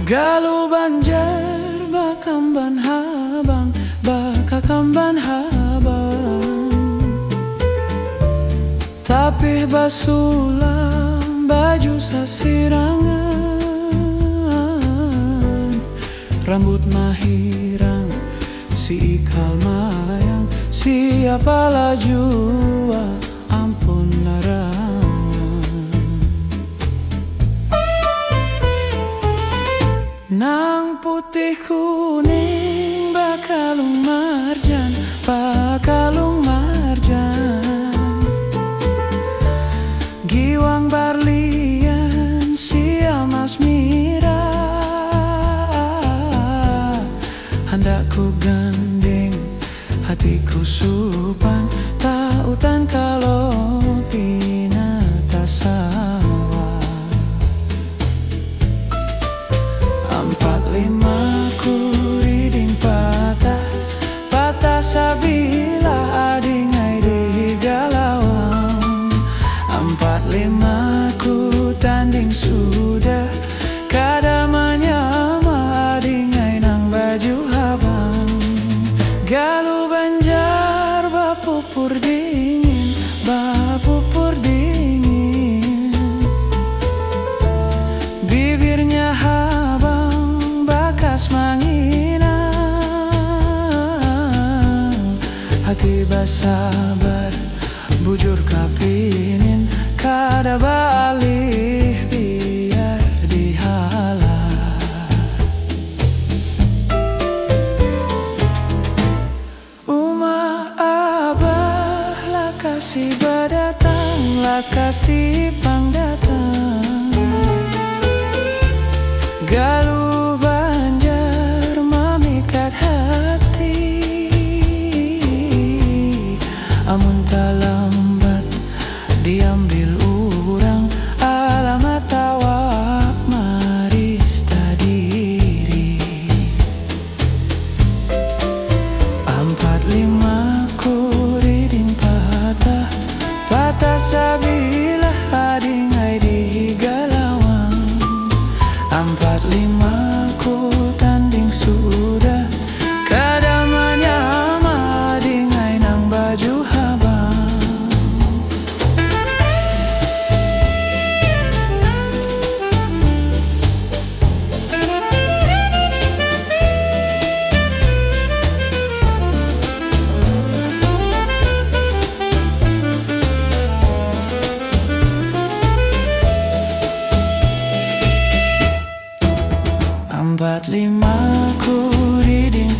Galuh banjar bakamban habang, bakakamban habang. Tapi basulang baju sasirangan, rambut mahirang, si ikal mayang, siapa laju ampun larangan. Nang putih kuning bakalung marjan, bakalung marjan. Giwang barlian sia mas mira, hendak ku gandeng hatiku supan, tautan kalau pinata sawah. 45 kuriding patah, patah sabila adingai di galawang. 45 ku tanding sudah, kada menyama adingai nang baju habang. Galuh banjar bapupur dingin, bapupur dingin. Bibirnya habang bakas manginang, hati basabar bujur kapinin, kada balik biar dihalang. Uma abah lah kasih badatang, lah kasih pangdatang. Galuh banjar memikat hati, amun tak lambat diambil urang, alamat awak maris tadiri. 45 kuriding patah, patah sabila adingai di galawang. 45 ku tanding sudah, kada menyama adingai nang baju habang. Empat lima kuriding